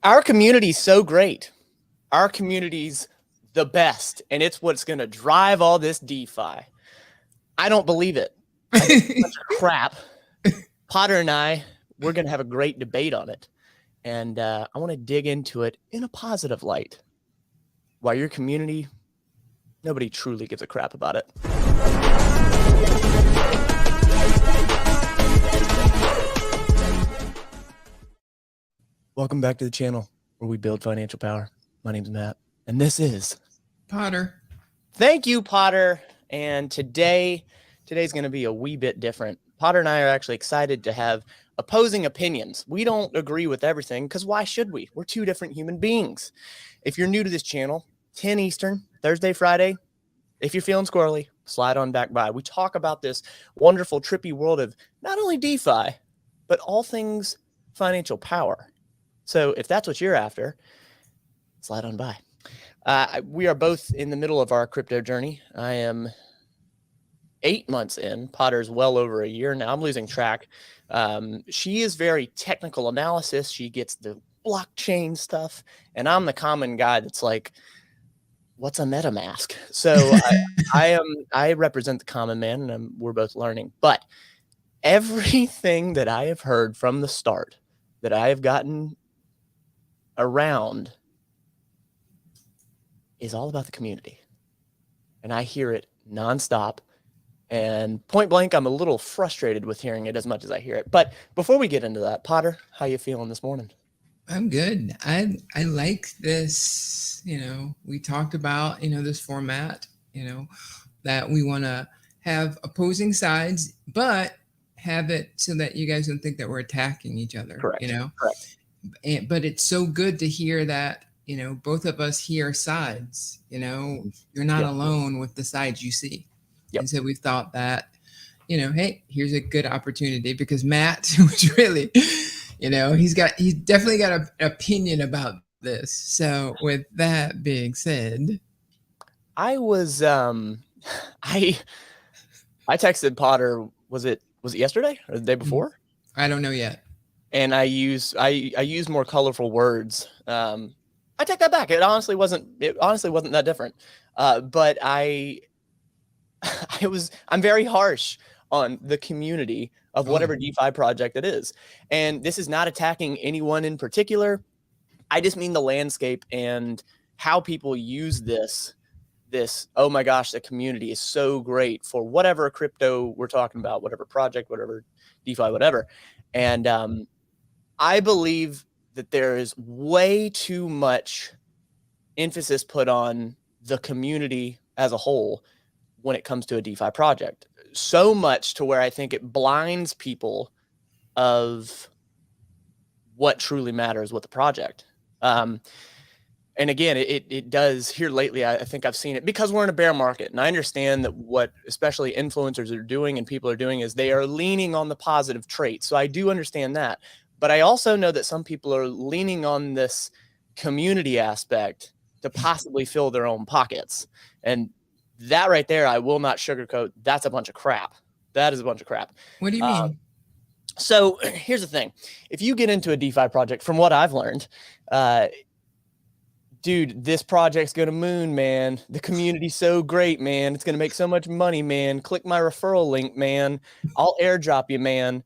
Our community's so great. Our community's the best, and it's what's going to drive all this DeFi. I don't believe it. I think it's a bunch of crap. Potter and we're going to have a great debate on it. And I want to dig into it in a positive light. While your community, nobody truly gives a crap about it. Welcome back to the channel where we build financial power. My name's Matt, and this is Potter. Thank you, Potter. And today's going to be a wee bit different. Potter and I are actually excited to have opposing opinions. We don't agree with everything because why should we? We're two different human beings. If you're new to this channel, 10 Eastern, Thursday, Friday, if you're feeling squirrely, slide on back by. We talk about this wonderful, trippy world of not only DeFi, but all things financial power. So if that's what you're after, slide on by. We are both in the middle of our crypto journey. I am 8 months in. Potter's well over a year now. I'm losing track. She is very technical analysis. She gets the blockchain stuff, and I'm the common guy that's like, what's a MetaMask? So I represent the common man, and we're both learning. But everything that I have heard from the start, that I have gotten around, is all about the community. And I hear it nonstop. And point blank, I'm a little frustrated with hearing it as much as I hear it. But before we get into that, Potter, how you feeling this morning? I'm good. I like this, we talked about, this format, that we want to have opposing sides, but have it so that you guys don't think that we're attacking each other. Correct. Correct. But it's so good to hear that, both of us hear sides, you're not alone with the sides you see. Yep. And so we thought that, hey, here's a good opportunity because Matt was really, he's definitely got an opinion about this. So with that being said, I was, I texted Potter, was it yesterday or the day before? I don't know yet. And I use more colorful words. I take that back. It honestly wasn't that different. But I'm very harsh on the community of whatever DeFi project it is. And this is not attacking anyone in particular. I just mean the landscape and how people use this, oh my gosh, the community is so great for whatever crypto we're talking about, whatever project, whatever DeFi, whatever. And I believe that there is way too much emphasis put on the community as a whole when it comes to a DeFi project. So much to where I think it blinds people of what truly matters with the project. And again, it does here lately. I think I've seen it because we're in a bear market, and I understand that what especially influencers are doing and people are doing is they are leaning on the positive traits. So I do understand that. But I also know that some people are leaning on this community aspect to possibly fill their own pockets. And that right there, I will not sugarcoat. That's a bunch of crap. That is a bunch of crap. What do you mean? So here's the thing. If you get into a DeFi project, from what I've learned, dude, this project's going to moon, man. The community's so great, man. It's going to make so much money, man. Click my referral link, man. I'll airdrop you, man.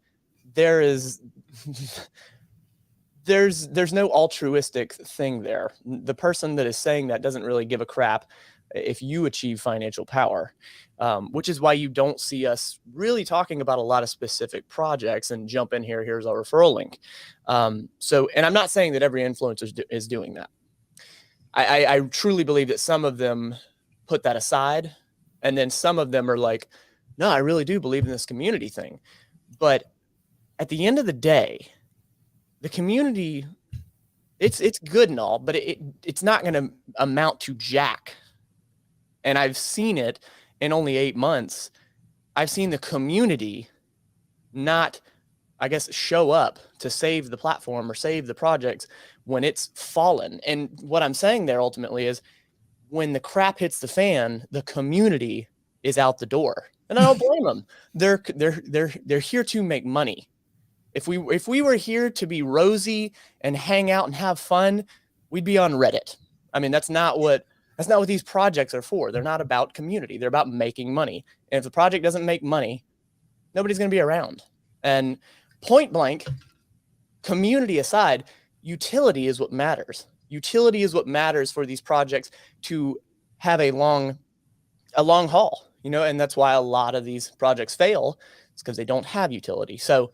There's no altruistic thing there. The person that is saying that doesn't really give a crap if you achieve financial power, which is why you don't see us really talking about a lot of specific projects and jump in here. Here's our referral link. And I'm not saying that every influencer is doing that. I truly believe that some of them put that aside, and then some of them are like, no, I really do believe in this community thing. But at the end of the day, the community, it's good and all, but it's not going to amount to jack. And I've seen it in only 8 months. I've seen the community not, I guess, show up to save the platform or save the projects when it's fallen. And what I'm saying there ultimately is when the crap hits the fan, the community is out the door. And I don't blame them. They're here to make money. If we were here to be rosy and hang out and have fun, we'd be on Reddit. I mean, that's not what these projects are for. They're not about community. They're about making money. And if the project doesn't make money, nobody's going to be around. And point blank, community aside, utility is what matters. Utility is what matters for these projects to have a long haul, and that's why a lot of these projects fail. It's because they don't have utility. So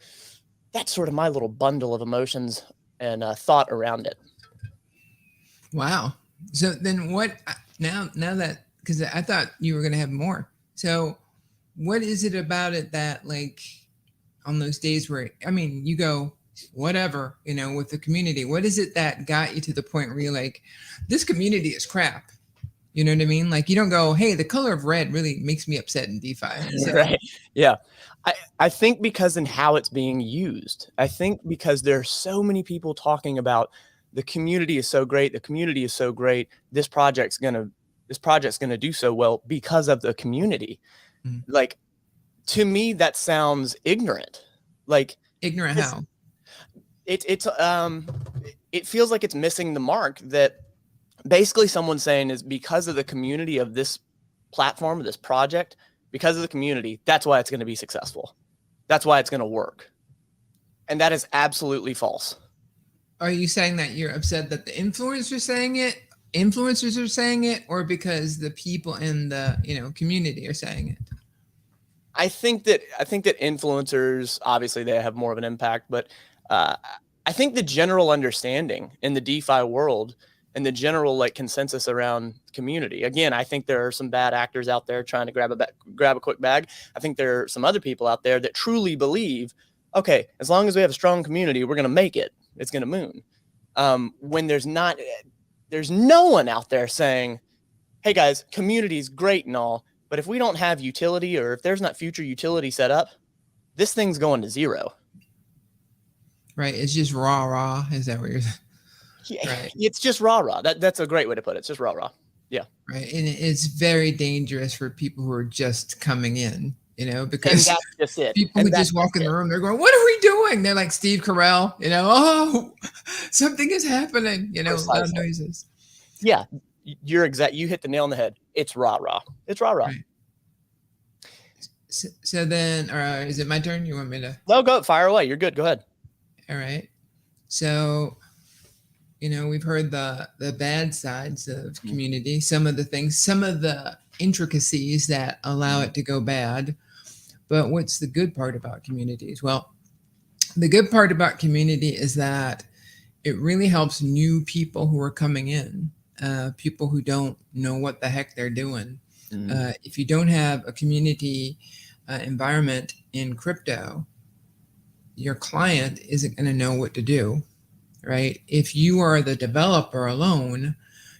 that's sort of my little bundle of emotions and thought around it. Wow. So then what, now that, because I thought you were going to have more. So what is it about it that, like, on those days where, I mean, you go, whatever, with the community, what is it that got you to the point where you're like, this community is crap? You know what I mean? Like, you don't go, hey, the color of red really makes me upset in DeFi. So. Right. Yeah. I think because in how it's being used, I think because there are so many people talking about the community is so great. The community is so great. This project's going to do so well because of the community. Mm-hmm. Like, to me, that sounds ignorant. Like, ignorant how? It feels like it's missing the mark, that basically someone's saying is because of the community of this platform, this project, because of the community, that's why it's going to be successful. That's why it's going to work. And that is absolutely false. Are you saying that you're upset that the influencers are saying it, or because the people in the community are saying it? I think that influencers, obviously they have more of an impact, but I think the general understanding in the DeFi world and the general consensus around community. Again, I think there are some bad actors out there trying to grab a quick bag. I think there are some other people out there that truly believe, okay, as long as we have a strong community, we're going to make it. It's going to moon. When there's no one out there saying, hey guys, community is great and all, but if we don't have utility, or if there's not future utility set up, this thing's going to zero. Right. It's just rah. Is that what you're saying? Yeah, right. It's just rah. That's a great way to put it. It's just rah. Yeah. Right. And it's very dangerous for people who are just coming in, because and that's just it. People who just walk in the room, they're going, what are we doing? They're like Steve Carell, oh, something is happening, loud noises. Yeah. You hit the nail on the head. It's rah. It's rah. Right. So then, is it my turn? You want me to? No, go fire away. You're good. Go ahead. All right. So, we've heard the bad sides of community, some of the intricacies that allow it to go bad. But what's the good part about communities? Well, the good part about community is that it really helps new people who are coming in, people who don't know what the heck they're doing. If you don't have a community environment in crypto, your client isn't going to know what to do, right? If you are the developer alone,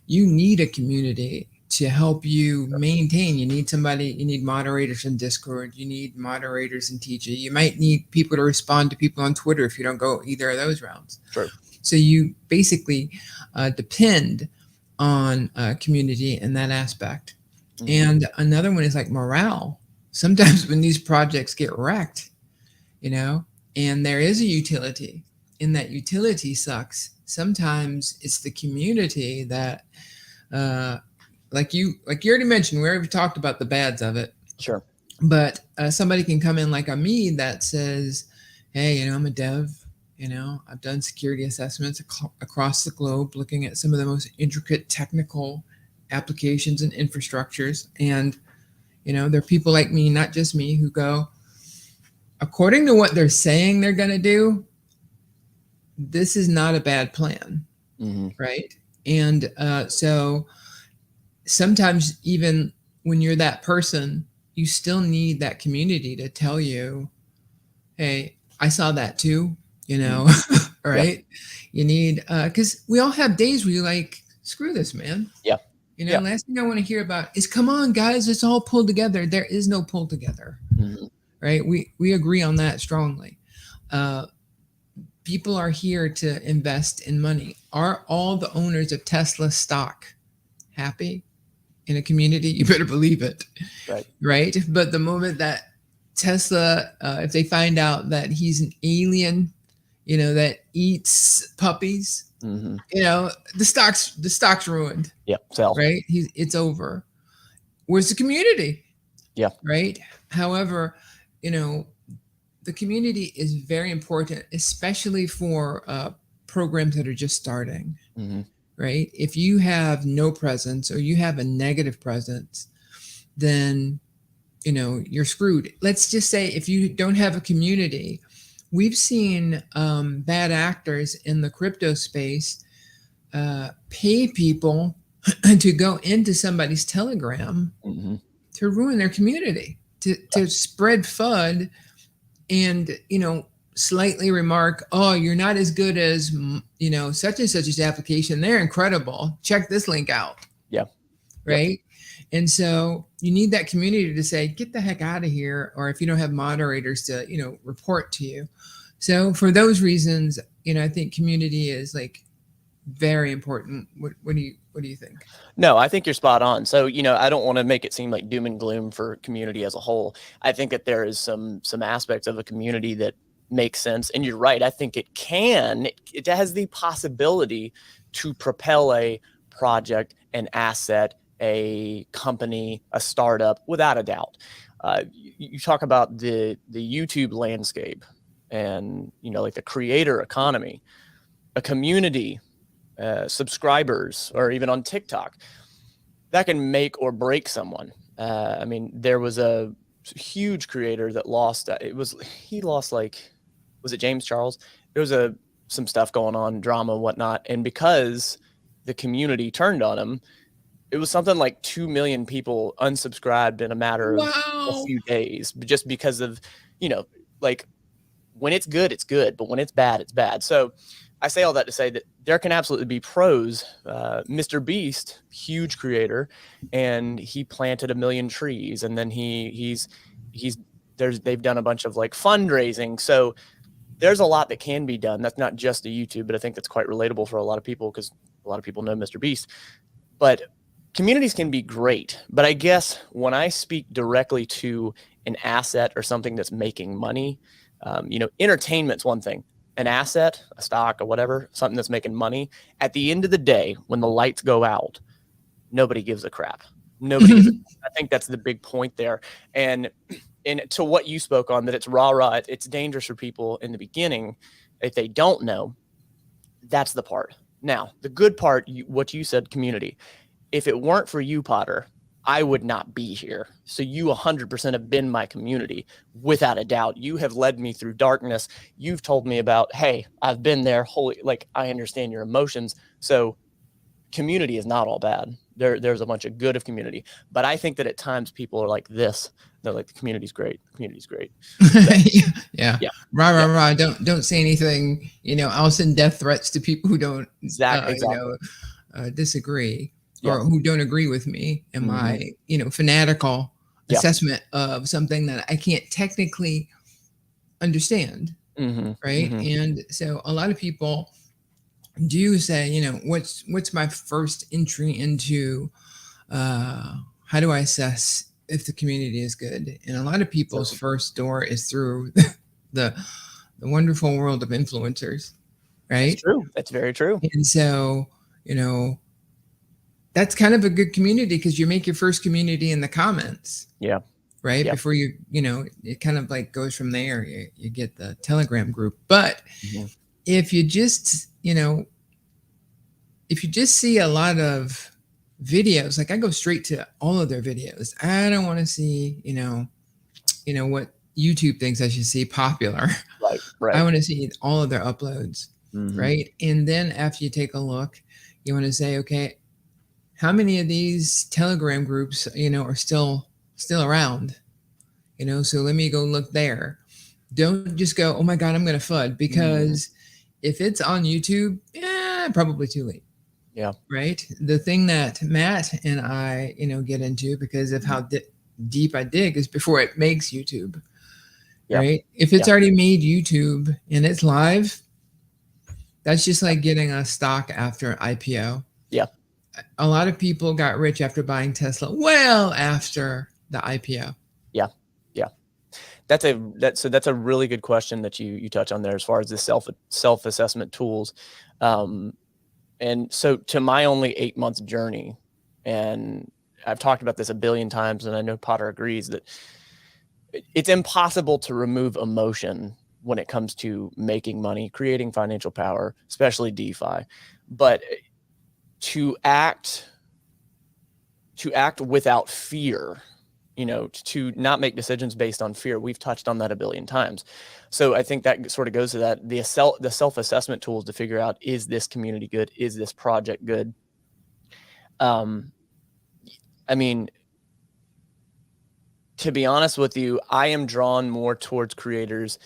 you need a community to help you maintain. You need moderators in Discord, you need moderators in TG. You might need people to respond to people on Twitter if you don't go either of those routes. Sure. So you basically depend on community in that aspect. And another one is like morale. Sometimes when these projects get wrecked, and there is a utility, and that utility sucks, sometimes it's the community that, like you already mentioned, we already talked about the bads of it. Sure. But somebody can come in like a me that says, hey, I'm a dev, I've done security assessments across the globe, looking at some of the most intricate technical applications and infrastructures. And, there are people like me, not just me, who go, according to what they're saying they're going to do, this is not a bad plan. Right. And so sometimes even when you're that person, you still need that community to tell you, hey, I saw that too, right? Yeah. You need, because we all have days where you're like, screw this, man. Yeah. Last thing I want to hear about is, come on, guys, let's all pull together. There is no pull together. Right? We agree on that strongly. People are here to invest in money. Are all the owners of Tesla stock happy in a community? You better believe it. Right. Right? But the moment that Tesla, if they find out that he's an alien, that eats puppies, the stock's ruined. Yeah, sell. Right? It's over. Where's the community? Yeah. Right. However, the community is very important, especially for programs that are just starting. Right? If you have no presence or you have a negative presence, then you're screwed. Let's just say if you don't have a community, we've seen bad actors in the crypto space pay people to go into somebody's Telegram to ruin their community, to spread FUD and, slightly remark, oh, you're not as good as, such and such's application. They're incredible. Check this link out. Yeah. Right. Yep. And so you need that community to say, get the heck out of here. Or if you don't have moderators to, report to you. So for those reasons, I think community is like very important. What do you think? No, I think you're spot on. So, I don't want to make it seem like doom and gloom for community as a whole. I think that there is some aspects of a community that make sense. And you're right. I think it has the possibility to propel a project, an asset, a company, a startup, without a doubt. You talk about the YouTube landscape and, like the creator economy, a community, subscribers, or even on TikTok, that can make or break someone. I mean, there was a huge creator that lost, was it James Charles? There was some stuff going on, drama, whatnot. And because the community turned on him, it was something like 2 million people unsubscribed in a matter of a few days, just because of, like, when it's good, it's good, but when it's bad, it's bad. So I say all that to say that there can absolutely be pros. Mr. Beast, huge creator, and he planted 1 million trees, and then they've done a bunch of like fundraising. So there's a lot that can be done. That's not just a YouTube, but I think that's quite relatable for a lot of people because a lot of people know Mr. Beast. But communities can be great. But I guess when I speak directly to an asset or something that's making money, entertainment's one thing. An asset, a stock or whatever, something that's making money. At the end of the day, when the lights go out, nobody gives a crap. Nobody gives a crap. I think that's the big point there. And to what you spoke on, that it's rah-rah, it's dangerous for people in the beginning. If they don't know, that's the part. Now, the good part, what you said, community. If it weren't for you, Potter, I would not be here. So you 100% have been my community, without a doubt. You have led me through darkness. You've told me about, hey, I've been there. I understand your emotions. So community is not all bad. There's a bunch of good of community. But I think that at times people are like this. They're like, the community's great. The community's great. Yeah. Rah. Don't say anything. I'll send death threats to people who don't exactly. Disagree. Or who don't agree with me in my, fanatical assessment of something that I can't technically understand. Right. And so a lot of people do say, what's my first entry into, how do I assess if the community is good? And a lot of people's first door is through the wonderful world of influencers. Right. That's true. That's very true. And so, that's kind of a good community because you make your first community in the comments. Yeah. Right. Yeah. Before it kind of like goes from there. You get the Telegram group. But if you just, see a lot of videos, like I go straight to all of their videos. I don't want to see, what YouTube thinks I should see popular. Right. I want to see all of their uploads. Right. And then after you take a look, you want to say, okay, how many of these Telegram groups, are still around? So let me go look there. Don't just go, oh my God, I'm going to FUD, because if it's on YouTube, probably too late. Yeah. Right. The thing that Matt and I, get into because of how deep I dig is before it makes YouTube. Yeah. Right. If it's already made YouTube and it's live, that's just like getting a stock after IPO. Yeah. A lot of people got rich after buying Tesla well after the IPO. that's a really good question that you touch on there as far as the self-assessment tools. And so to my only 8 months journey, and I've talked about this a billion times, and I know Potter agrees that it's impossible to remove emotion when it comes to making money, creating financial power, especially DeFi. But to act without fear, to not make decisions based on fear. We've touched on that a billion times. So I think that sort of goes to that, the self-assessment tools to figure out, is this community good? Is this project good? I mean, to be honest with you, I am drawn more towards creators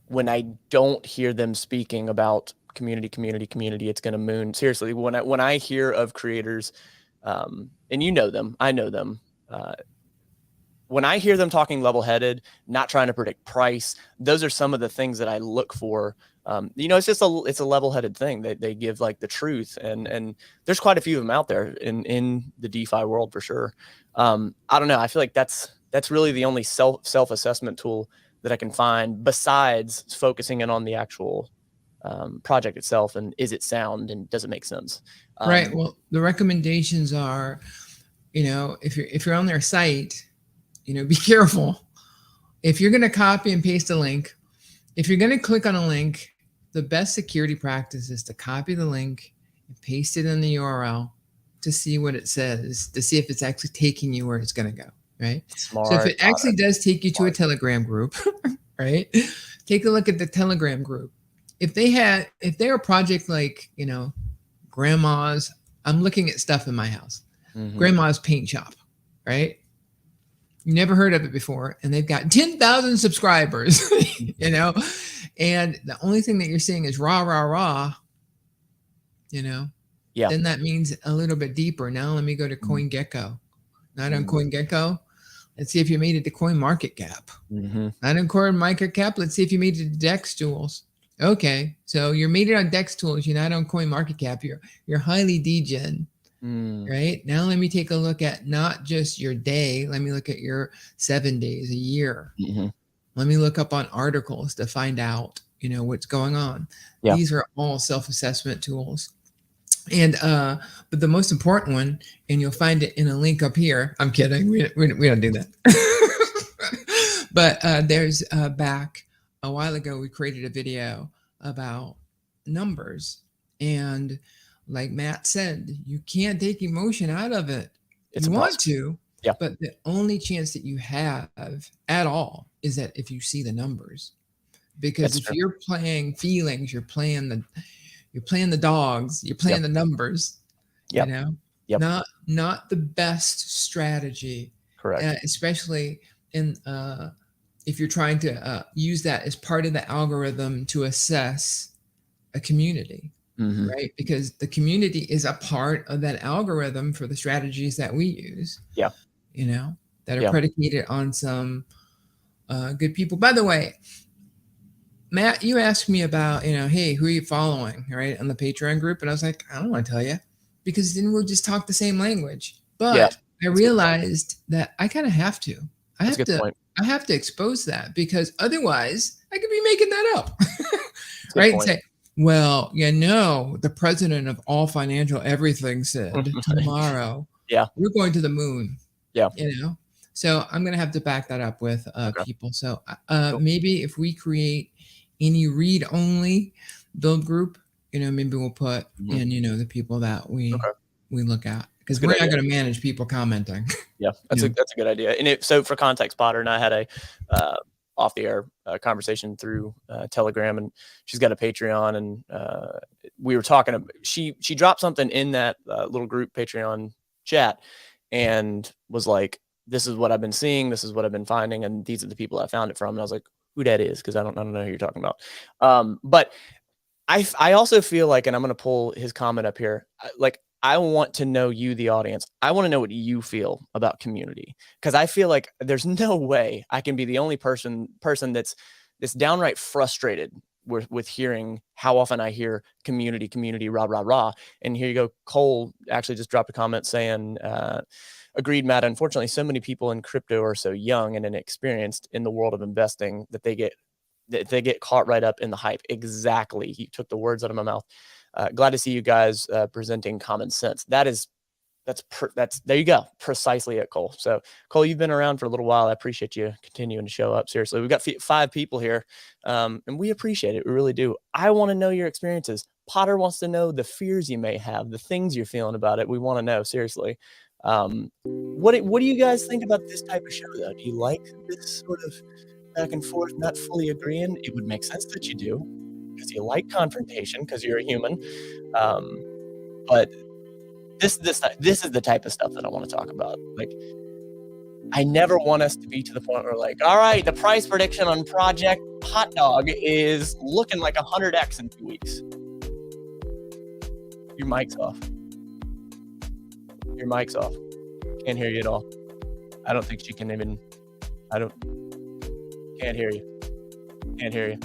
when I don't hear them speaking about community, it's going to moon. Seriously, when I hear of creators, and you know them, I know them, when I hear them talking level-headed, not trying to predict price, those are some of the things that I look for. It's just it's a level-headed thing. They give like the truth, and there's quite a few of them out there in the DeFi world for sure. I don't know. I feel like that's really the only self-assessment tool that I can find, besides focusing in on the actual project itself, and is it sound and does it make sense? Right. Well, the recommendations are, if you're on their site, be careful. If you're going to copy and paste a link, if you're going to click on a link, the best security practice is to copy the link and paste it in the URL to see what it says, to see if it's actually taking you where it's going to go. Right. Smart. So if it actually does take you to a Telegram group, right, take a look at the Telegram group. If they're a project like, grandma's, I'm looking at stuff in my house, grandma's paint shop, right? You never heard of it before, and they've got 10,000 subscribers, and the only thing that you're seeing is rah, rah, rah, yeah. Then that means a little bit deeper. Now let me go to CoinGecko. Not on CoinGecko. Let's see if you made it to CoinMarketCap. Not on CoinMarketCap. Let's see if you made it to Dex Tools. Okay, so you're made it on Dex Tools. You're not on CoinMarketCap. You're highly degen. Right now, let me take a look at not just your day. Let me look at your 7 days, a year. Let me look up on articles to find out, what's going on. Yeah. These are all self-assessment tools. And but the most important one, and you'll find it in a link up here. I'm kidding. We don't do that. But there's back a while ago, we created a video about numbers, and like Matt said, you can't take emotion out of it. You want to, but the only chance that you have at all is that if you see the numbers. Because if you're playing feelings, you're playing the dogs, you're playing the numbers. Not the best strategy. Correct. Especially in if you're trying to use that as part of the algorithm to assess a community. Right? Because the community is a part of that algorithm for the strategies that we use. That are predicated on some good people. By the way, Matt, you asked me about, hey, who are you following, right, on the Patreon group? And I was like, I don't want to tell you, because then we'll just talk the same language. But I realized that I kind of have to. I have to expose that, because otherwise I could be making that up. Right? And say, well, the president of all financial everything said tomorrow, we're going to the moon. So I'm going to have to back that up with people. So maybe if we create any read-only build group, maybe we'll put in, the people that we look at, because we're not going to manage people commenting. That's a good idea. And so for context, Potter and I had a off the air conversation through Telegram, and she's got a Patreon, and we were talking. She dropped something in that little group Patreon chat, and was like, "This is what I've been seeing. This is what I've been finding, and these are the people I found it from." And I was like, "Who that is?" Because I don't know who you're talking about. But I also feel like, and I'm going to pull his comment up here, like, I want to know you, the audience. I want to know what you feel about community, because I feel like there's no way I can be the only person that's downright frustrated with hearing how often I hear community, rah, rah, rah. And here you go. Cole actually just dropped a comment saying, agreed, Matt. Unfortunately, so many people in crypto are so young and inexperienced in the world of investing that they get caught right up in the hype. Exactly. You took the words out of my mouth. Glad to see you guys presenting common sense. That's there you go. Precisely it, Cole. So Cole, you've been around for a little while. I appreciate you continuing to show up. Seriously, we've got 5 people here, and we appreciate it. We really do. I want to know your experiences. Potter wants to know the fears you may have, the things you're feeling about it. We want to know, seriously. What do you guys think about this type of show, though? Do you like this sort of back and forth, not fully agreeing? It would make sense that you do, because you like confrontation, because you're a human. But this is the type of stuff that I want to talk about. Like, I never want us to be to the point where, like, all right, the price prediction on Project Hot Dog is looking like 100x in 2 weeks. Your mic's off. Your mic's off. Can't hear you at all. I don't think she can even. Can't hear you. Can't hear you.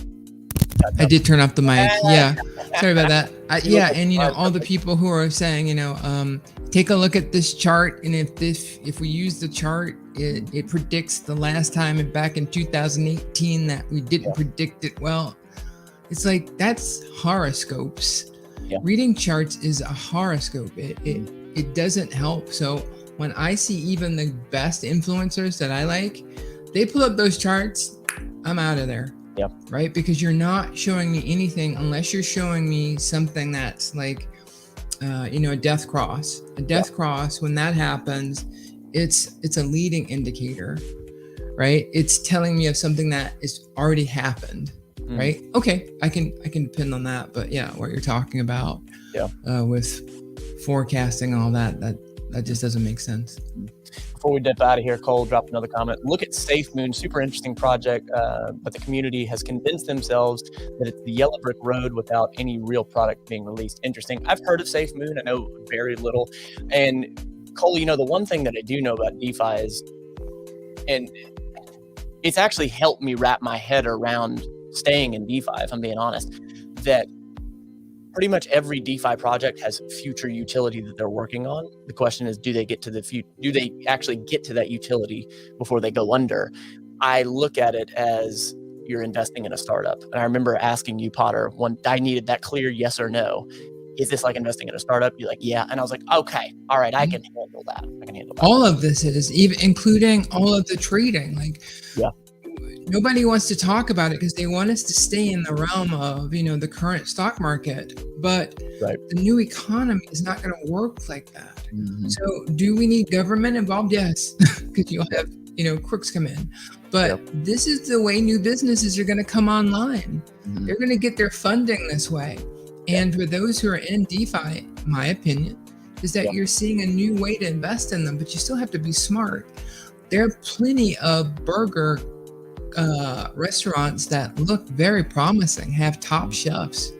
I did turn off the mic. Yeah. Sorry about that. And all the people who are saying, take a look at this chart, and if we use the chart, it predicts the last time back in 2018 that we didn't predict it well. It's like, that's horoscopes. Yeah. Reading charts is a horoscope. It doesn't help. So when I see even the best influencers that I like, they pull up those charts, I'm out of there. Yeah. Right? Because you're not showing me anything unless you're showing me something that's like, a death cross. A death cross, when that happens, it's a leading indicator, right? It's telling me of something that has already happened, right? Okay, I can depend on that. But yeah, what you're talking about with forecasting all that just doesn't make sense. Before we dip out of here, Cole dropped another comment. Look at SafeMoon, super interesting project, but the community has convinced themselves that it's the yellow brick road without any real product being released. Interesting. I've heard of SafeMoon. I know very little. And Cole, the one thing that I do know about DeFi is, and it's actually helped me wrap my head around staying in DeFi, if I'm being honest, that pretty much every DeFi project has future utility that they're working on. The question is, do they actually get to that utility before they go under? I look at it as you're investing in a startup. And I remember asking you, Potter, when I needed that clear yes or no, is this like investing in a startup? You're like, yeah. And I was like, okay, all right, I can handle that. All of this is, even including all of the trading. Like, nobody wants to talk about it because they want us to stay in the realm of, the current stock market. But the new economy is not going to work like that. Mm-hmm. So do we need government involved? Yes, because you'll have, crooks come in. But this is the way new businesses are going to come online. Mm-hmm. They're going to get their funding this way. And for those who are in DeFi, my opinion is that you're seeing a new way to invest in them, but you still have to be smart. There are plenty of burger restaurants that look very promising, have top chefs,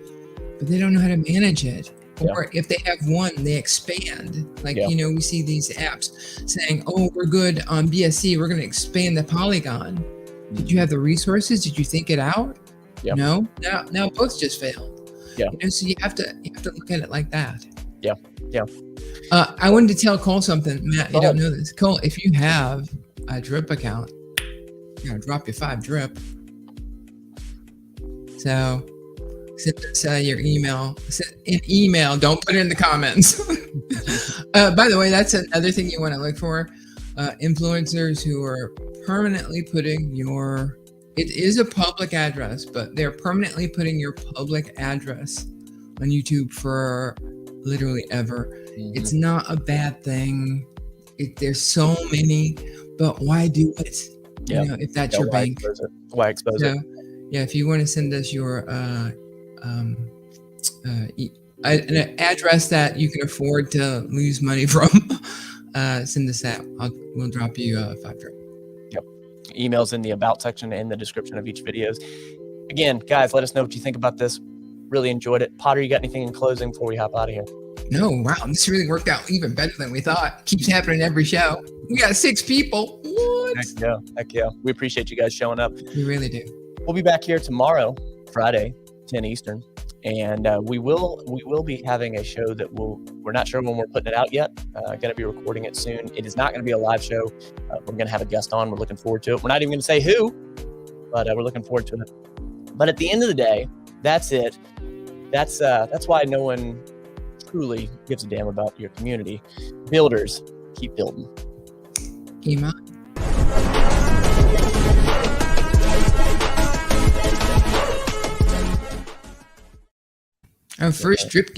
but they don't know how to manage it. Or if they have one, they expand. Like, we see these apps saying, oh, we're good on BSC, we're going to expand the Polygon. Did you have the resources? Did you think it out? No. Now both just failed. So you have to look at it like that. I wanted to tell Cole something. Matt, you don't know this. Cole, if you have a drip account, I'm gonna drop you 5 drip. So send us your email. Send an email. Don't put it in the comments. By the way, that's another thing you want to look for. Influencers who are permanently putting it is a public address, but they're permanently putting your public address on YouTube for literally ever. Mm-hmm. It's not a bad thing. There's so many, but why do it? If that's your bank. Why expose it? If you want to send us your an address that you can afford to lose money from, send us that. We'll drop you 5 drip. Emails in the about section and the description of each videos. Again, guys, let us know what you think about this. Really enjoyed it. Potter, you got anything in closing before we hop out of here? No, wow, this really worked out even better than we thought. Keeps happening every show. We got 6 people. What? Heck yeah. We appreciate you guys showing up. We really do. We'll be back here tomorrow, Friday, 10 Eastern. And we will be having a show that we're not sure when we're putting it out yet. Going to be recording it soon. It is not going to be a live show. We're going to have a guest on. We're looking forward to it. We're not even going to say who, but we're looking forward to it. But at the end of the day, that's it. That's why no one truly gives a damn about your community. Builders, keep building. Iman. Our first drip